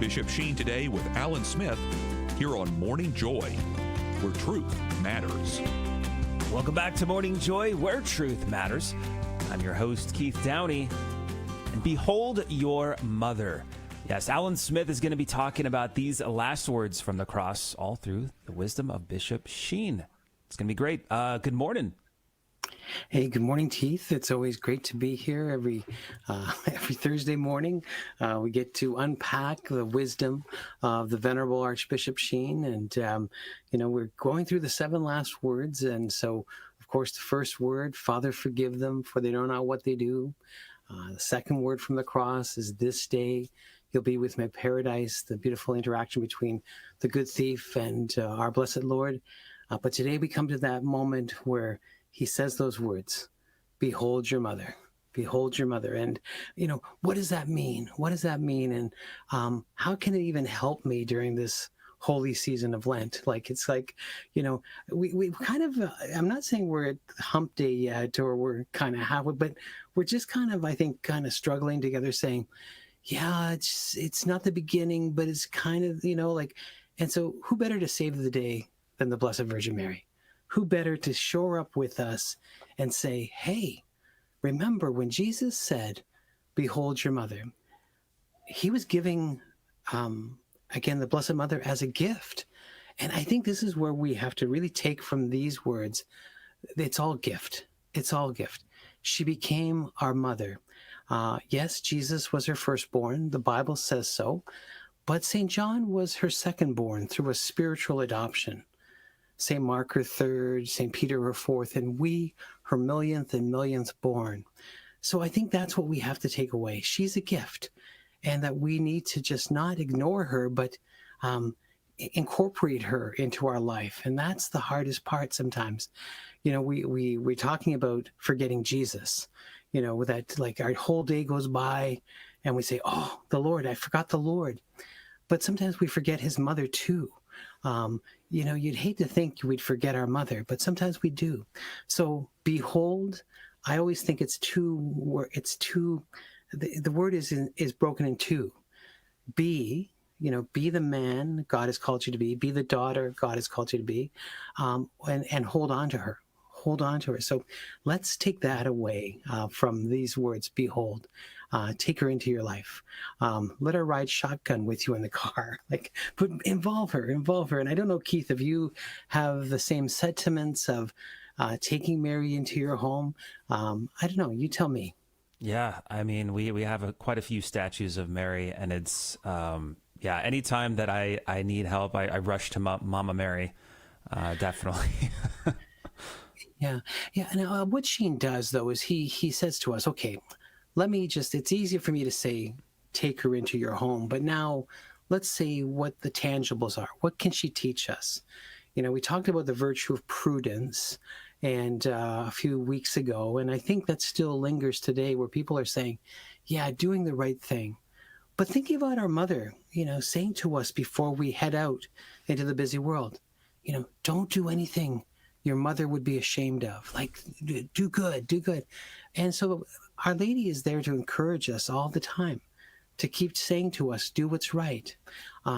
Bishop Sheen today with Allan Smith here on Morning Joy, where truth matters. Welcome back to Morning Joy, where truth matters. I'm your host, Keith Downey. And behold your mother. Yes, Allan Smith is going to be talking about these last words from the cross, all through the wisdom of Bishop Sheen. It's going to be great. Good morning. Hey, good morning, Keith. It's always great to be here every Thursday morning. We get to unpack the wisdom of the Venerable Archbishop Sheen, and we're going through the 7 last words. And so, of course, the first word, Father, forgive them, for they know not what they do. The second word from the cross is this day you'll be with my paradise. The beautiful interaction between the good thief and our blessed Lord. But today we come to that moment where he says those words, behold your mother, behold your mother. And, what does that mean? What does that mean? And how can it even help me during this holy season of Lent? We kind of, I'm not saying we're at hump day yet, or we're kind of halfway, but we're just kind of, I think, kind of struggling together saying, yeah, it's not the beginning, but it's kind of, and so who better to save the day than the Blessed Virgin Mary? Who better to shore up with us and say, hey, remember when Jesus said, behold your mother, he was giving, again, the Blessed Mother as a gift. And I think this is where we have to really take from these words. It's all gift. It's all gift. She became our mother. Yes, Jesus was her firstborn. The Bible says so. But St. John was her secondborn through a spiritual adoption. St. Mark her third, St. Peter her fourth, and we her millionth and millionth born. So I think that's what we have to take away. She's a gift, and that we need to just not ignore her, but incorporate her into our life. And that's the hardest part sometimes. We're talking about forgetting Jesus, with that, like our whole day goes by and we say, oh, the Lord, I forgot the Lord. But sometimes we forget his mother too. You'd hate to think we'd forget our mother, but sometimes we do. So behold, I always think the word is broken in two. Be the man God has called you to be the daughter God has called you to be, and hold on to her. Hold on to her. So let's take that away from these words, behold. Take her into your life. Let her ride shotgun with you in the car. But involve her. And I don't know, Keith, if you have the same sentiments of taking Mary into your home. I don't know. You tell me. Yeah, I mean, we have quite a few statues of Mary, and it's, anytime that I need help, I rush to Mama Mary, definitely. Yeah. And what Sheen does, though, is he says to us, okay, it's easier for me to say, take her into your home. But now let's see what the tangibles are. What can she teach us? We talked about the virtue of prudence and a few weeks ago. And I think that still lingers today, where people are saying, yeah, doing the right thing. But thinking about our mother, saying to us before we head out into the busy world, don't do anything your mother would be ashamed of. Do good. And so Our Lady is there to encourage us all the time, to keep saying to us, do what's right.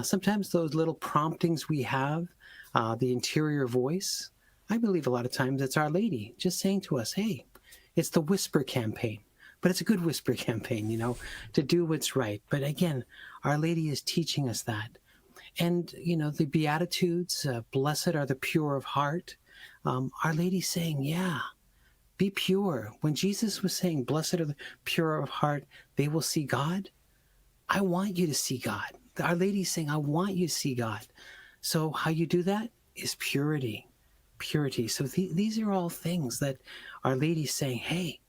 Sometimes those little promptings we have, the interior voice, I believe a lot of times it's Our Lady just saying to us, hey, it's the whisper campaign, but it's a good whisper campaign, to do what's right. But again, Our Lady is teaching us that. And, the Beatitudes, blessed are the pure of heart. Our Lady saying, yeah, be pure. When Jesus was saying, blessed are the pure of heart, they will see God. I want you to see God. Our Lady's saying, I want you to see God. So how you do that is purity. So these are all things that Our Lady's saying, hey,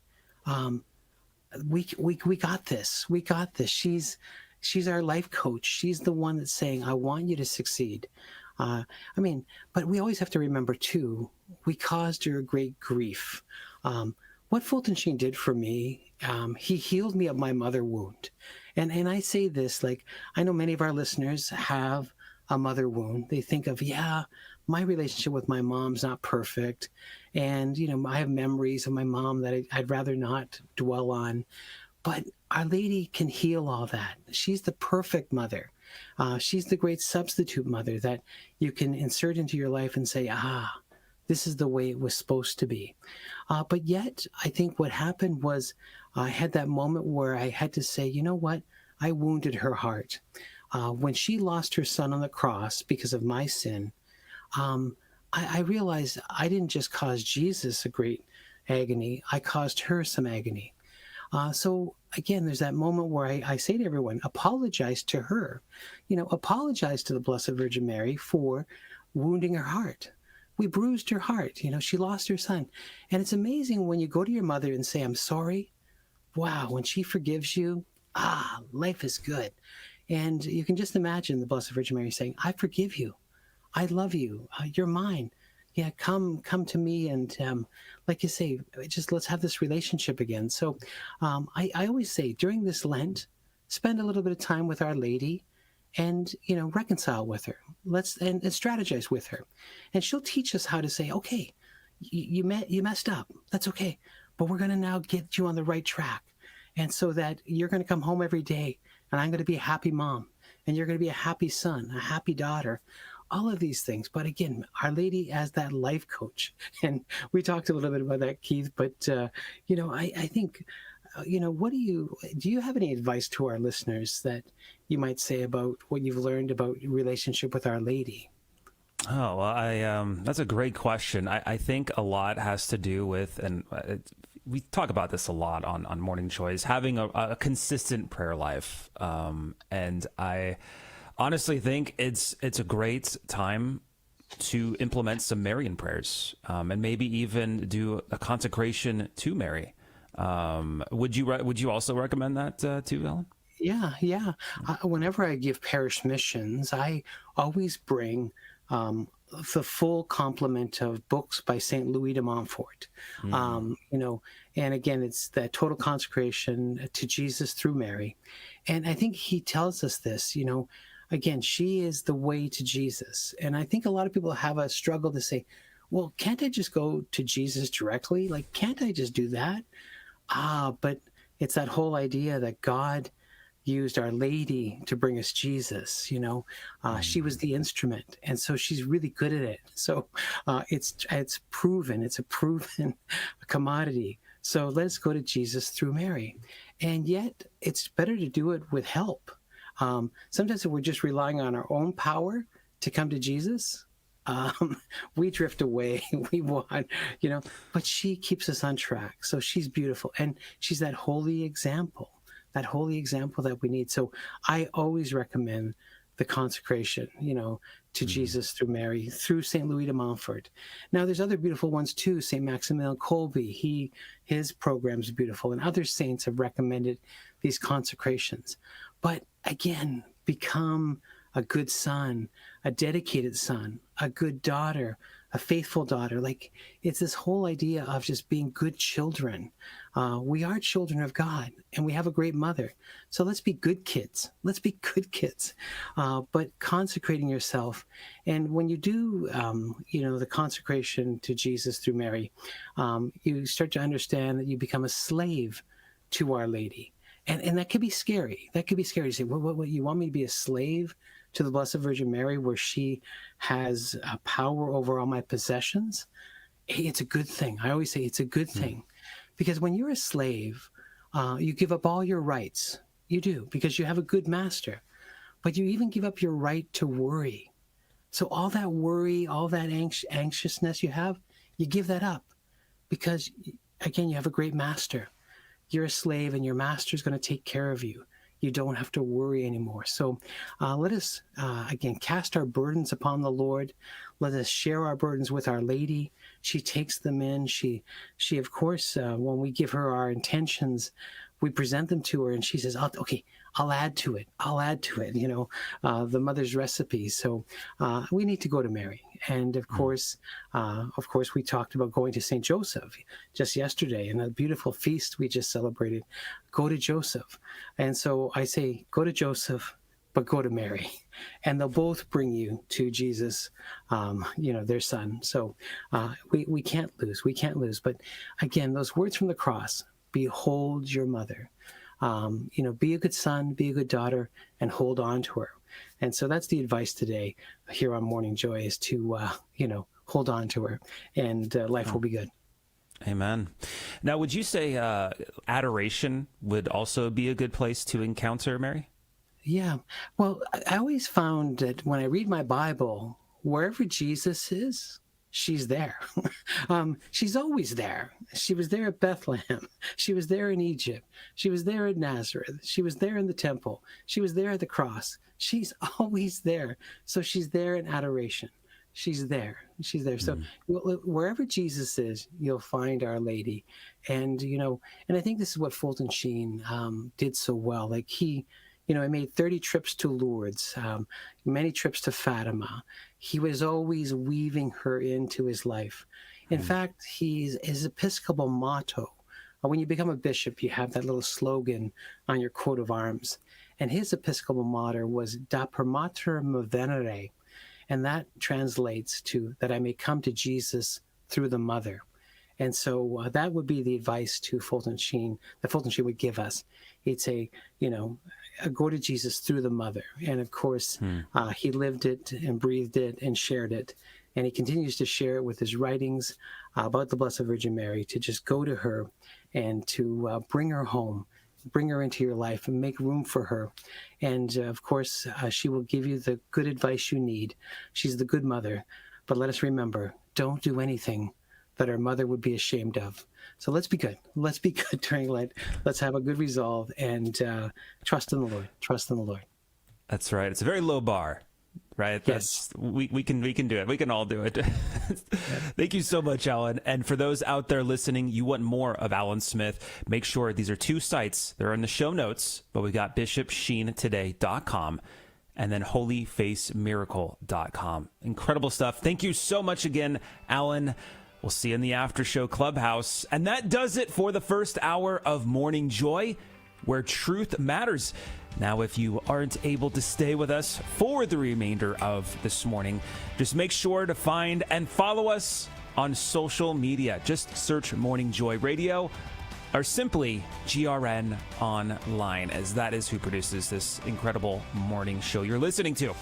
we got this. We got this. She's our life coach. She's the one that's saying, I want you to succeed. But we always have to remember too, we caused her great grief. What Fulton Sheen did for me, he healed me of my mother wound. And I say this, I know many of our listeners have a mother wound. They think of, my relationship with my mom's not perfect. And, I have memories of my mom that I'd rather not dwell on. But Our Lady can heal all that. She's the perfect mother. She's the great substitute mother that you can insert into your life and say, this is the way it was supposed to be. But yet, I think what happened was I had that moment where I had to say, you know what? I wounded her heart. When she lost her son on the cross because of my sin, I realized I didn't just cause Jesus a great agony, I caused her some agony. So again, there's that moment where I say to everyone, apologize to her, apologize to the Blessed Virgin Mary for wounding her heart. We bruised her heart. She lost her son. And it's amazing when you go to your mother and say, I'm sorry. Wow, when she forgives you, life is good. And you can just imagine the Blessed Virgin Mary saying, I forgive you. I love you. You're mine. Yeah, come to me, and like you say, just let's have this relationship again. So I always say during this Lent, spend a little bit of time with Our Lady, and reconcile with her. And strategize with her, and she'll teach us how to say, okay, you messed up. That's okay, but we're going to now get you on the right track, and so that you're going to come home every day, and I'm going to be a happy mom, and you're going to be a happy son, a happy daughter. All of these things. But again, Our Lady as that life coach. And we talked a little bit about that, Keith, but, I think, what do you have any advice to our listeners that you might say about what you've learned about your relationship with Our Lady? Oh, well, that's a great question. I think a lot has to do with, and we talk about this a lot on Morning Joys, having a consistent prayer life. And I honestly think it's a great time to implement some Marian prayers, and maybe even do a consecration to Mary. Would you also recommend that too, Allan? Yeah. Whenever I give parish missions, I always bring the full complement of books by Saint Louis de Montfort. And again, it's that total consecration to Jesus through Mary. And I think he tells us this, again, she is the way to Jesus. And I think a lot of people have a struggle to say, well, can't I just go to Jesus directly? Like, can't I just do that? But it's that whole idea that God used Our Lady to bring us Jesus. She was the instrument, and so she's really good at it. So it's proven. It's a proven commodity. So let's go to Jesus through Mary. And yet, it's better to do it with help. Sometimes if we're just relying on our own power to come to Jesus, we drift away. We want, but she keeps us on track. So she's beautiful. And she's that holy example that we need. So I always recommend the consecration, to Jesus through Mary, through St. Louis de Montfort. Now there's other beautiful ones too. St. Maximilian Kolbe, his program's beautiful, and other saints have recommended these consecrations. But again, become a good son, a dedicated son, a good daughter, a faithful daughter. Like, it's this whole idea of just being good children. We are children of God, and we have a great mother. So let's be good kids. Let's be good kids. But consecrating yourself. And when you do, the consecration to Jesus through Mary, you start to understand that you become a slave to Our Lady. And that could be scary. That could be scary to say, what, you want me to be a slave to the Blessed Virgin Mary, where she has power over all my possessions? Hey, it's a good thing. I always say it's a good thing, because when you're a slave, you give up all your rights. You do, because you have a good master, but you even give up your right to worry. So all that worry, all that anxiousness you have, you give that up, because again, you have a great master. You're a slave, and your master's going to take care of you. You don't have to worry anymore. So let us, again, cast our burdens upon the Lord. Let us share our burdens with Our Lady. She takes them in. She of course, when we give her our intentions, we present them to her, and she says, okay, I'll add to it. The mother's recipe. So we need to go to Mary. And of course, we talked about going to St. Joseph just yesterday, and a beautiful feast we just celebrated. Go to Joseph. And so I say, go to Joseph, but go to Mary. And they'll both bring you to Jesus, their son. So we can't lose. We can't lose. But again, those words from the cross, behold your mother. Be a good son, be a good daughter, and hold on to her. And so that's the advice today here on Morning Joy, is to, hold on to her, and life will be good. Amen. Now, would you say adoration would also be a good place to encounter Mary? Yeah. Well, I always found that when I read my Bible, wherever Jesus is, she's there. She's always there. She was there at Bethlehem. She was there in Egypt. She was there in Nazareth. She was there in the temple. She was there at the cross. She's always there. So she's there in adoration. She's there. She's there. So wherever Jesus is, you'll find Our Lady. And, and I think this is what Fulton Sheen did so well. Like he made 30 trips to Lourdes, many trips to Fatima. He was always weaving her into his life. In fact, his Episcopal motto, when you become a bishop, you have that little slogan on your coat of arms. And his Episcopal motto was Da per mater me venere. And that translates to that I may come to Jesus through the mother. And so that would be the advice to Fulton Sheen, that Fulton Sheen would give us. He'd say, go to Jesus through the mother. And of course, he lived it and breathed it and shared it. And he continues to share it with his writings about the Blessed Virgin Mary, to just go to her and to bring her home, bring her into your life and make room for her. And of course, she will give you the good advice you need. She's the good mother. But let us remember, don't do anything that our mother would be ashamed of. So let's be good. Let's be good during Lent. Let's have a good resolve and trust in the Lord. Trust in the Lord. That's right. It's a very low bar, right? Yes. We can do it. We can all do it. Thank you so much, Allan. And for those out there listening, you want more of Allan Smith, make sure these are 2 sites. They're in the show notes, but we've got bishopsheentoday.com and then holyfacemiracle.com. Incredible stuff. Thank you so much again, Allan. We'll see you in the after show clubhouse. And that does it for the first hour of Morning Joy, where truth matters. Now, if you aren't able to stay with us for the remainder of this morning, just make sure to find and follow us on social media. Just search Morning Joy Radio or simply GRN Online, as that is who produces this incredible morning show you're listening to.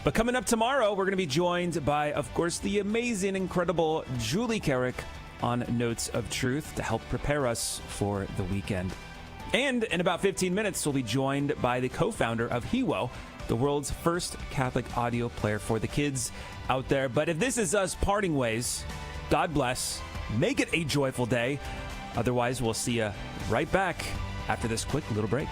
But coming up tomorrow, we're going to be joined by, of course, the amazing, incredible Julie Carrick on Notes of Truth to help prepare us for the weekend. And in about 15 minutes, we'll be joined by the co-founder of Hiwo, the world's first Catholic audio player for the kids out there. But if this is us parting ways, God bless. Make it a joyful day. Otherwise, we'll see you right back after this quick little break.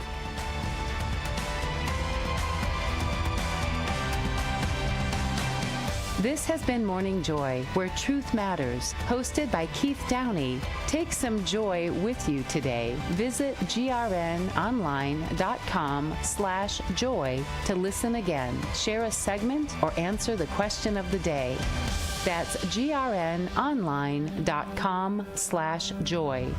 This has been Morning Joy, where truth matters, hosted by Keith Downey. Take some joy with you today. Visit grnonline.com/joy to listen again, share a segment, or answer the question of the day. That's grnonline.com/joy.